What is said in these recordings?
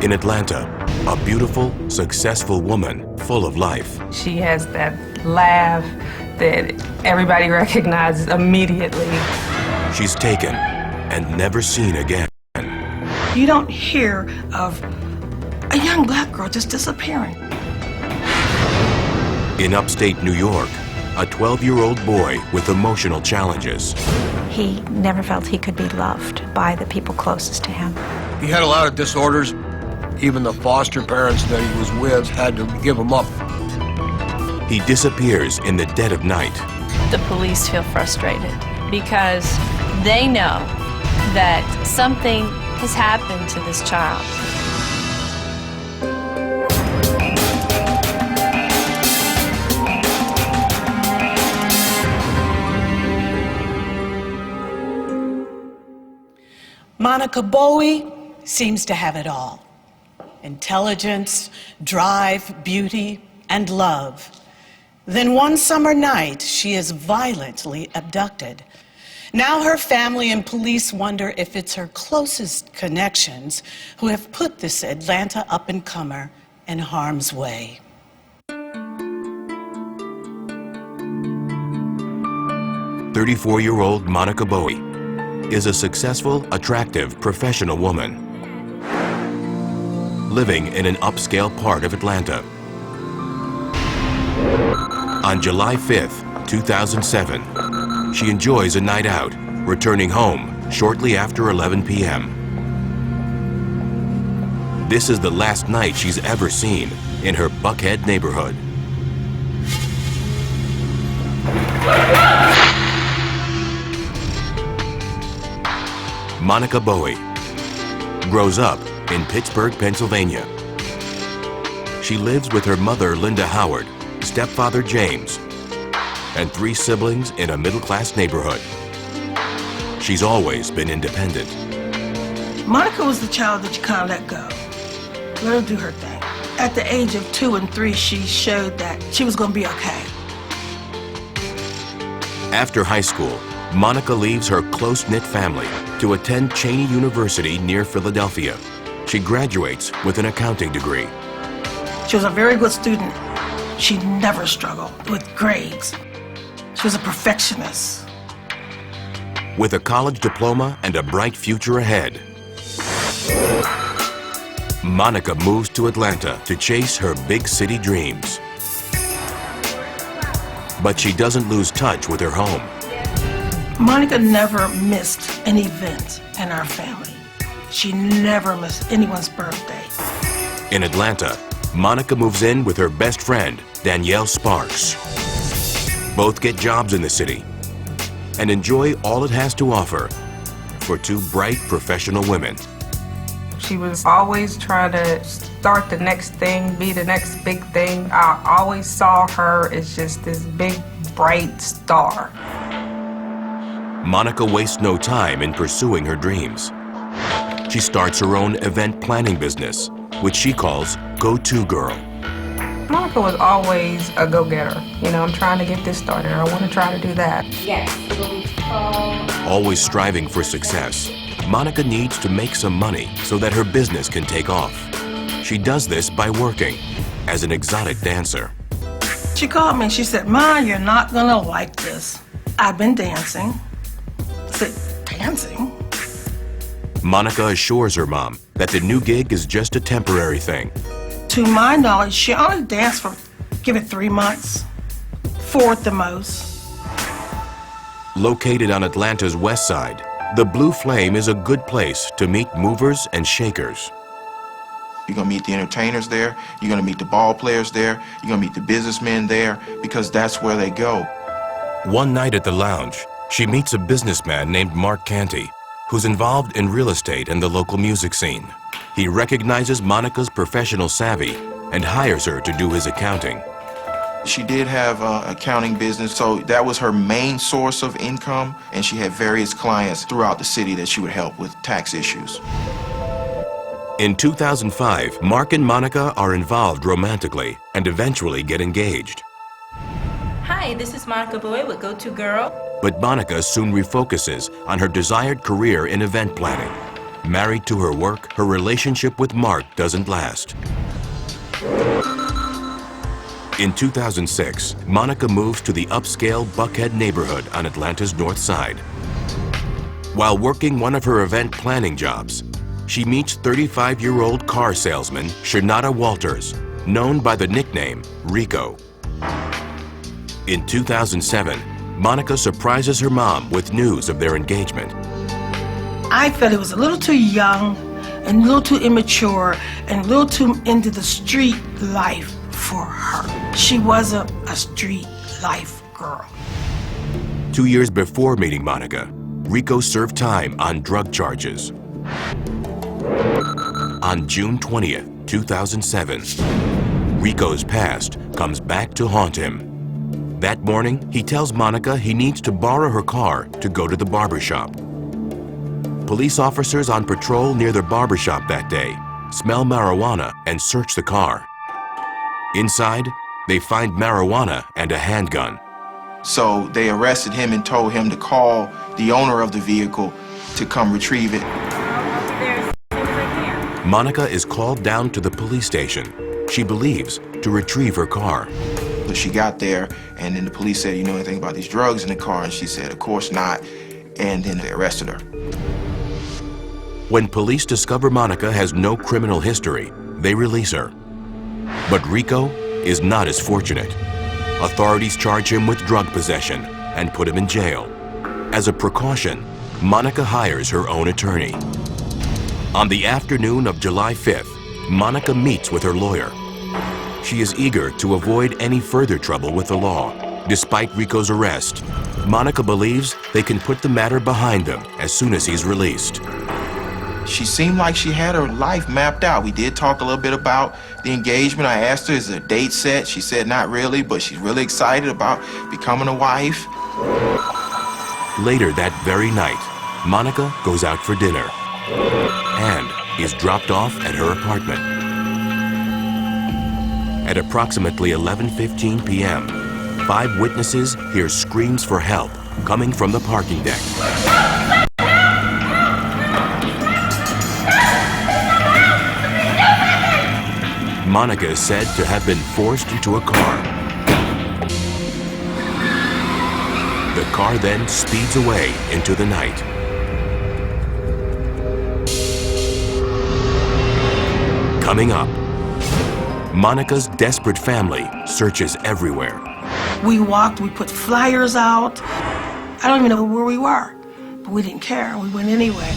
In Atlanta, a beautiful, successful woman full of life. She has that laugh that everybody recognizes immediately. She's taken and never seen again. You don't hear of a young black girl just disappearing. In upstate New York, a 12-year-old boy with emotional challenges. He never felt he could be loved by the people closest to him. He had a lot of disorders. Even the foster parents that he was with had to give him up. He disappears in the dead of night. The police feel frustrated because they know that something has happened to this child. Monica Bowie seems to have it all. Intelligence, drive, beauty, and love. Then one summer night, she is violently abducted. Now her family and police wonder if it's her closest connections who have put this Atlanta up-and-comer in harm's way. 34-year-old Monica Bowie is a successful, attractive, professional woman living in an upscale part of Atlanta. On July 5th, 2007, she enjoys a night out, returning home shortly after 11 p.m. This is the last night she's ever seen in her Buckhead neighborhood. Monica Bowie grows up in Pittsburgh, Pennsylvania. She lives with her mother, Linda Howard, stepfather, James, and 3 siblings in a middle-class neighborhood. She's always been independent. Monica was the child that you kind of let go. Let her do her thing. At the age of 2 and 3, she showed that she was going to be okay. After high school, Monica leaves her close-knit family to attend Cheney University near Philadelphia. She graduates with an accounting degree. She was a very good student. She never struggled with grades. She was a perfectionist. With a college diploma and a bright future ahead, Monica moves to Atlanta to chase her big city dreams. But she doesn't lose touch with her home. Monica never missed an event in our family. She never missed anyone's birthday. In Atlanta, Monica moves in with her best friend, Danielle Sparks. Both get jobs in the city and enjoy all it has to offer for 2 bright professional women. She was always trying to start the next thing, be the next big thing. I always saw her as just this big, bright star. Monica wastes no time in pursuing her dreams. She starts her own event planning business, which she calls Go-To Girl. Monica was always a go-getter. You know, I'm trying to get this started. I want to try to do that. Yes. Always striving for success, Monica needs to make some money so that her business can take off. She does this by working as an exotic dancer. She called me and she said, "Ma, you're not gonna like this. I've been dancing." I said, "Dancing?" Monica assures her mom that the new gig is just a temporary thing. To my knowledge, she only danced for, give it 3 months, 4 at the most. Located on Atlanta's west side, the Blue Flame is a good place to meet movers and shakers. You're gonna meet the entertainers there, you're gonna meet the ball players there, you're gonna meet the businessmen there, because that's where they go. One night at the lounge, she meets a businessman named Mark Canty, who's involved in real estate and the local music scene. He recognizes Monica's professional savvy and hires her to do his accounting. She did have an accounting business, so that was her main source of income, and she had various clients throughout the city that she would help with tax issues. In 2005, Mark and Monica are involved romantically and eventually get engaged. Hi, this is Monica Bowie with Go-To Girl. But Monica soon refocuses on her desired career in event planning. Married to her work, her relationship with Mark doesn't last. In 2006, Monica moves to the upscale Buckhead neighborhood on Atlanta's north side. While working one of her event planning jobs, she meets 35-year-old car salesman Shanada Walters, known by the nickname Rico. In 2007, Monica surprises her mom with news of their engagement. I felt it was a little too young and a little too immature and a little too into the street life for her. She wasn't a street life girl. 2 years before meeting Monica, Rico served time on drug charges. On June 20th, 2007, Rico's past comes back to haunt him. That morning, he tells Monica he needs to borrow her car to go to the barbershop. Police officers on patrol near the barbershop that day smell marijuana and search the car. Inside, they find marijuana and a handgun. So they arrested him and told him to call the owner of the vehicle to come retrieve it. Monica is called down to the police station, she believes, to retrieve her car. So she got there, and then the police said, "You know anything about these drugs in the car?" And she said, "Of course not." And then they arrested her. When police discover Monica has no criminal history, they release her. But Rico is not as fortunate. Authorities charge him with drug possession and put him in jail. As a precaution, Monica hires her own attorney. On the afternoon of July 5th, Monica meets with her lawyer. She is eager to avoid any further trouble with the law. Despite Rico's arrest, Monica believes they can put the matter behind them as soon as he's released. She seemed like she had her life mapped out. We did talk a little bit about the engagement. I asked her, is the date set? She said not really, but she's really excited about becoming a wife. Later that very night, Monica goes out for dinner and is dropped off at her apartment. At approximately 11:15 p.m., 5 witnesses hear screams for help coming from the parking deck. Monica is said to have been forced into a car. The car then speeds away into the night. Coming up, Monica's desperate family searches everywhere. We walked, we put flyers out. I don't even know where we were, but we didn't care. We went anyway.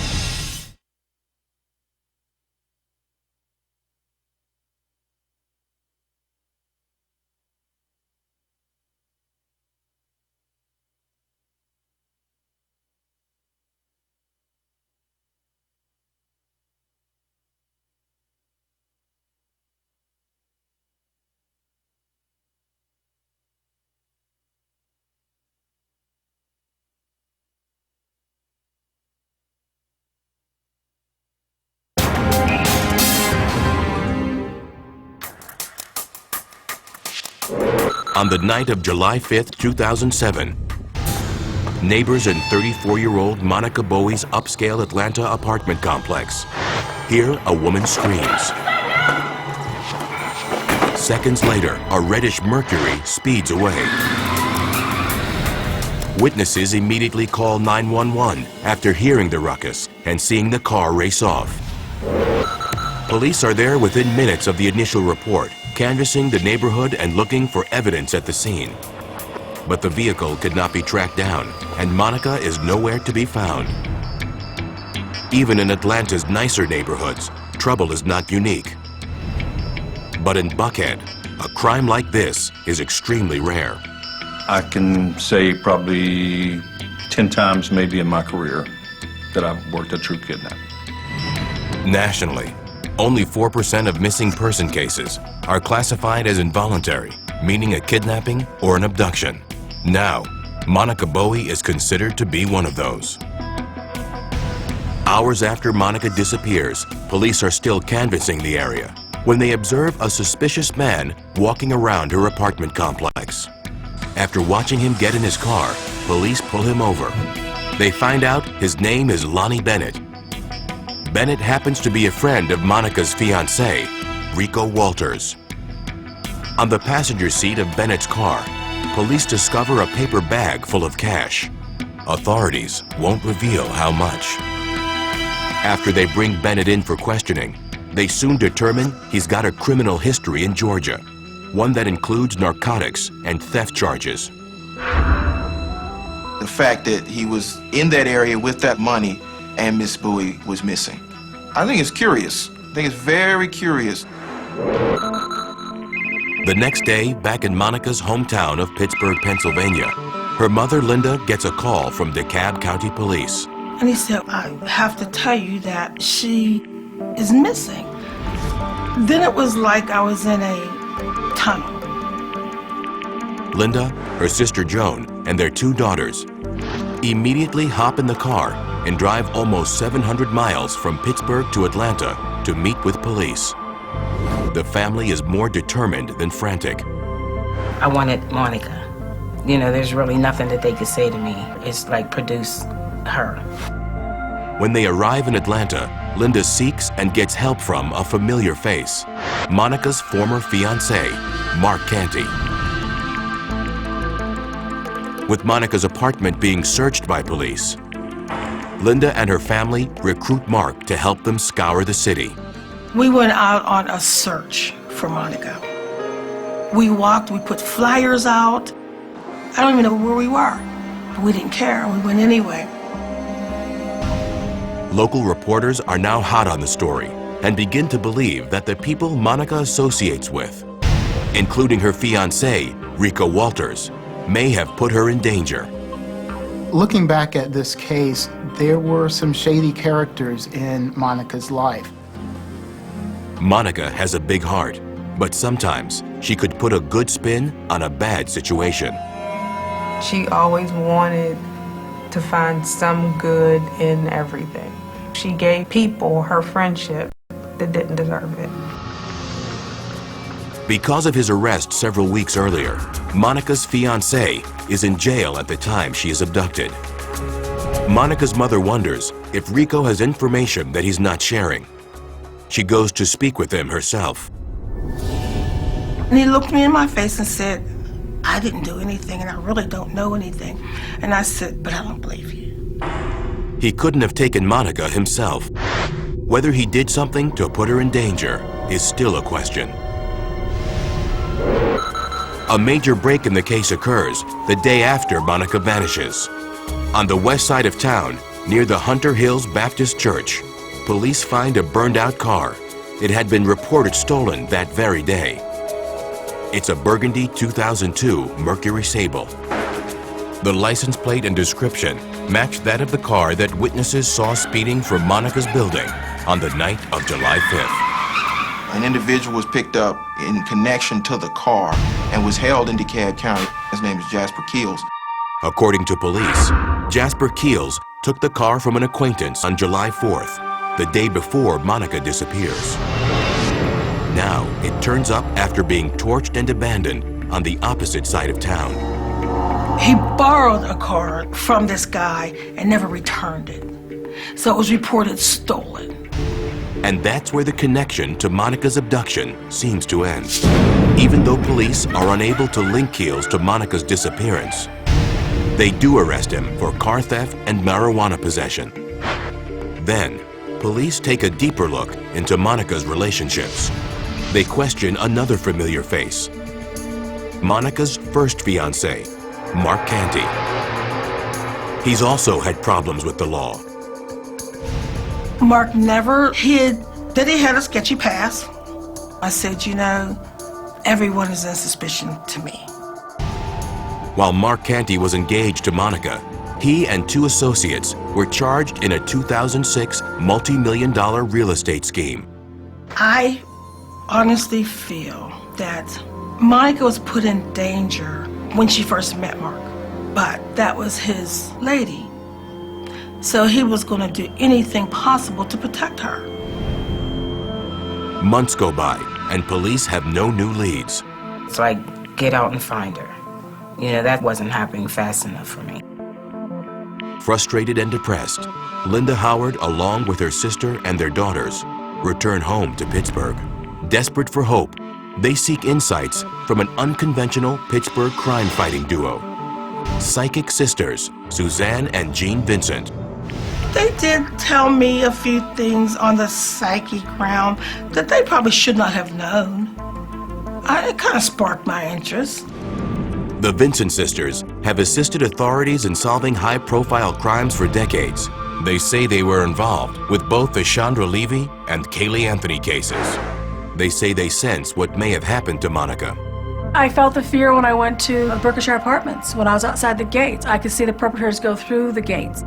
On the night of July 5th, 2007, neighbors in 34-year-old Monica Bowie's upscale Atlanta apartment complex hear a woman screams. Seconds later, a reddish Mercury speeds away. Witnesses immediately call 911 after hearing the ruckus and seeing the car race off. Police are there within minutes of the initial report, canvassing the neighborhood and looking for evidence at the scene. But the vehicle could not be tracked down, and Monica is nowhere to be found. Even in Atlanta's nicer neighborhoods, trouble is not unique. But in Buckhead, a crime like this is extremely rare. I can say probably 10 times maybe in my career that I've worked a true kidnap. Nationally, only 4% of missing person cases are classified as involuntary, meaning a kidnapping or an abduction. Now, Monica Bowie is considered to be one of those. Hours after Monica disappears, police are still canvassing the area when they observe a suspicious man walking around her apartment complex. After watching him get in his car, police pull him over. They find out his name is Lonnie Bennett. Bennett happens to be a friend of Monica's fiancé, Rico Walters. On the passenger seat of Bennett's car, police discover a paper bag full of cash. Authorities won't reveal how much. After they bring Bennett in for questioning, they soon determine he's got a criminal history in Georgia, one that includes narcotics and theft charges. The fact that he was in that area with that money and Miss Bowie was missing. I think it's curious. I think it's very curious. The next day, back in Monica's hometown of Pittsburgh, Pennsylvania, her mother, Linda, gets a call from DeKalb County Police. And he said, I have to tell you that she is missing. Then it was like I was in a tunnel. Linda, her sister Joan, and their 2 daughters immediately hop in the car and drive almost 700 miles from Pittsburgh to Atlanta to meet with police. The family is more determined than frantic. I wanted Monica. You know, there's really nothing that they could say to me. It's like, produce her. When they arrive in Atlanta, Linda seeks and gets help from a familiar face, Monica's former fiancé, Mark Canty. With Monica's apartment being searched by police, Linda and her family recruit Mark to help them scour the city. We went out on a search for Monica. We walked, we put flyers out. I don't even know where we were, but we didn't care, we went anyway. Local reporters are now hot on the story and begin to believe that the people Monica associates with, including her fiancé, Rico Walters, may have put her in danger. Looking back at this case, there were some shady characters in Monica's life. Monica has a big heart, but sometimes she could put a good spin on a bad situation. She always wanted to find some good in everything. She gave people her friendship that didn't deserve it. Because of his arrest several weeks earlier, Monica's fiancé is in jail at the time she is abducted. Monica's mother wonders if Rico has information that he's not sharing. She goes to speak with him herself. And he looked me in my face and said, I didn't do anything and I really don't know anything. And I said, but I don't believe you. He couldn't have taken Monica himself. Whether he did something to put her in danger is still a question. A major break in the case occurs the day after Monica vanishes. On the west side of town, near the Hunter Hills Baptist Church, police find a burned-out car. It had been reported stolen that very day. It's a burgundy 2002 Mercury Sable. The license plate and description matched that of the car that witnesses saw speeding from Monica's building on the night of July 5th. An individual was picked up in connection to the car and was held in DeKalb County. His name is Jasper Keels. According to police, Jasper Keels took the car from an acquaintance on July 4th, the day before Monica disappears. Now, it turns up after being torched and abandoned on the opposite side of town. He borrowed a car from this guy and never returned it. So it was reported stolen. And that's where the connection to Monica's abduction seems to end. Even though police are unable to link Keels to Monica's disappearance, they do arrest him for car theft and marijuana possession. Then, police take a deeper look into Monica's relationships. They question another familiar face, Monica's first fiancé, Mark Canty. He's also had problems with the law. Mark never hid that he had a sketchy past. I said, you know, everyone is in suspicion to me. While Mark Canty was engaged to Monica, he and 2 associates were charged in a 2006 multi-million-dollar real estate scheme. I honestly feel that Monica was put in danger when she first met Mark, but that was his lady. So he was going to do anything possible to protect her. Months go by, and police have no new leads. It's like, get out and find her. You know, that wasn't happening fast enough for me. Frustrated and depressed, Linda Howard, along with her sister and their daughters, return home to Pittsburgh. Desperate for hope, they seek insights from an unconventional Pittsburgh crime-fighting duo, psychic sisters Suzanne and Jean Vincent. They did tell me a few things on the psychic realm that they probably should not have known. It kind of sparked my interest. The Vincent sisters have assisted authorities in solving high-profile crimes for decades. They say they were involved with both the Chandra Levy and Kaylee Anthony cases. They say they sense what may have happened to Monica. I felt the fear when I went to the Berkshire Apartments. When I was outside the gates, I could see the perpetrators go through the gates.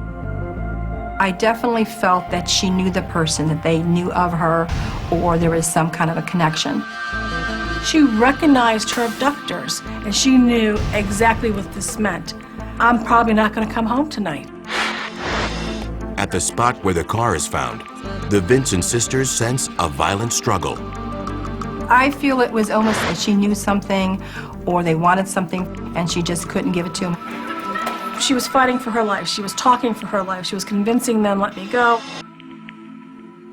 I definitely felt that she knew the person, that they knew of her, or there was some kind of a connection. She recognized her abductors, and she knew exactly what this meant. I'm probably not going to come home tonight. At the spot where the car is found, the Vincent sisters sense a violent struggle. I feel it was almost that she knew something, or they wanted something, and she just couldn't give it to them. She was fighting for her life. She was talking for her life. She was convincing them, let me go.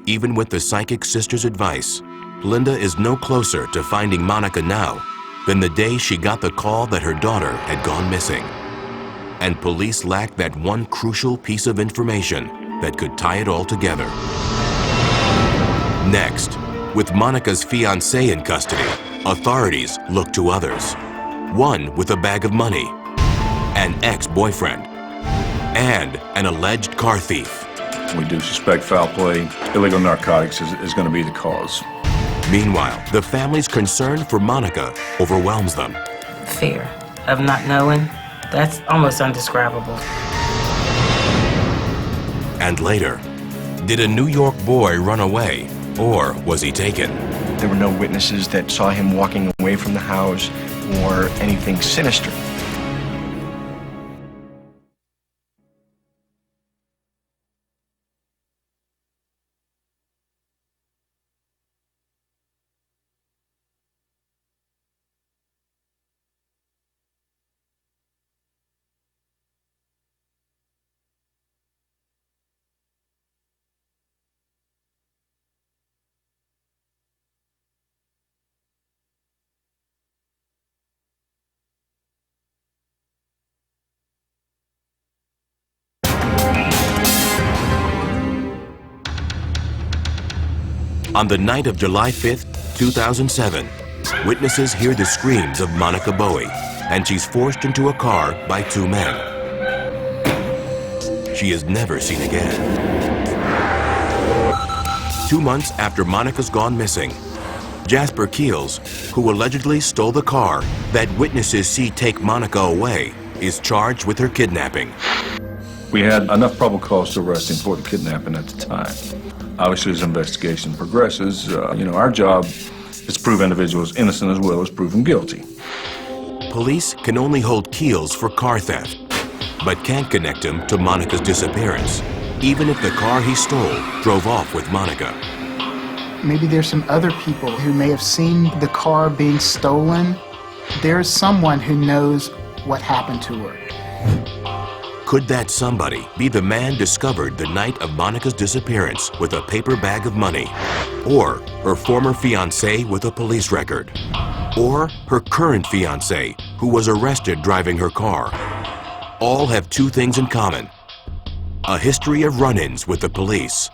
Even with the psychic sisters' advice, Linda is no closer to finding Monica now than the day she got the call that her daughter had gone missing. And police lacked that one crucial piece of information that could tie it all together. Next, with Monica's fiancé in custody, authorities look to others. One with a bag of money, an ex-boyfriend, and an alleged car thief. We do suspect foul play. Illegal narcotics is going to be the cause. Meanwhile, the family's concern for Monica overwhelms them. Fear of not knowing, that's almost undescribable. And later, did a New York boy run away, or was he taken? There were no witnesses that saw him walking away from the house or anything sinister. On the night of July 5th, 2007, witnesses hear the screams of Monica Bowie, and she's forced into a car by two men. She is never seen again. 2 months after Monica's gone missing, Jasper Keels, who allegedly stole the car that witnesses see take Monica away, is charged with her kidnapping. We had enough probable cause to arrest him for the kidnapping at the time. Obviously, as investigation progresses, our job is to prove individuals innocent as well as prove them guilty. Police can only hold Keels for car theft, but can't connect him to Monica's disappearance, even if the car he stole drove off with Monica. Maybe there's some other people who may have seen the car being stolen. There's someone who knows what happened to her. Could that somebody be the man discovered the night of Monica's disappearance with a paper bag of money? Or her former fiancé with a police record? Or her current fiancé who was arrested driving her car? All have two things in common: a history of run-ins with the police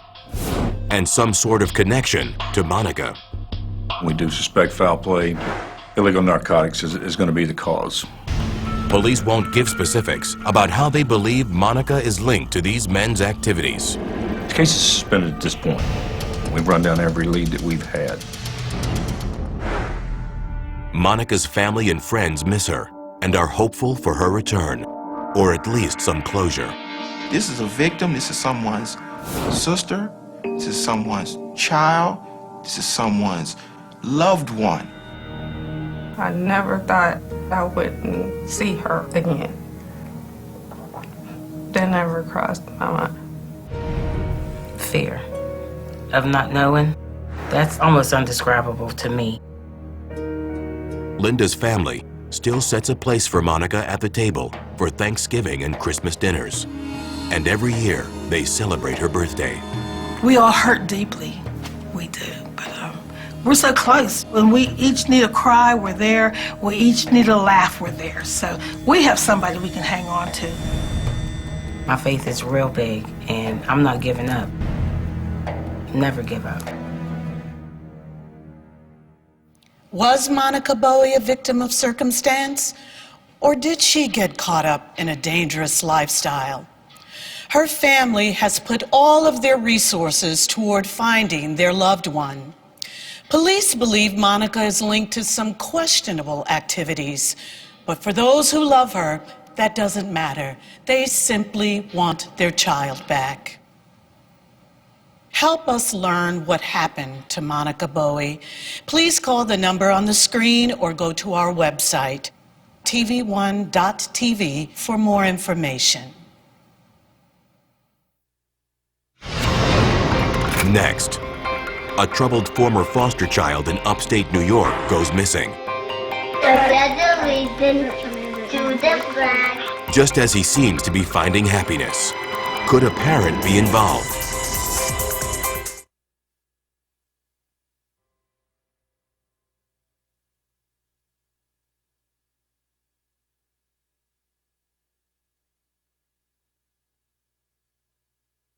and some sort of connection to Monica. We do suspect foul play. Illegal narcotics is going to be the cause. Police won't give specifics about how they believe Monica is linked to these men's activities. The case is suspended at this point. We've run down every lead that we've had. Monica's family and friends miss her and are hopeful for her return, or at least some closure. This is a victim. This is someone's sister. This is someone's child. This is someone's loved one. I never thought I wouldn't see her again. That never crossed my mind. Fear of not knowing, that's almost undescribable to me. Linda's family still sets a place for Monica at the table for Thanksgiving and Christmas dinners. And every year, they celebrate her birthday. We all hurt deeply. We do. But we're so close. When we each need a cry, we're there. We each need a laugh, we're there. So we have somebody we can hang on to. My faith is real big, and I'm not giving up. Never give up. Was Monica Bowie a victim of circumstance? Or did she get caught up in a dangerous lifestyle? Her family has put all of their resources toward finding their loved one. Police believe Monica is linked to some questionable activities, but for those who love her, that doesn't matter. They simply want their child back. Help us learn what happened to Monica Bowie. Please call the number on the screen or go to our website, tv1.tv, for more information. Next, a troubled former foster child in upstate New York goes missing. Just as he seems to be finding happiness, could a parent be involved?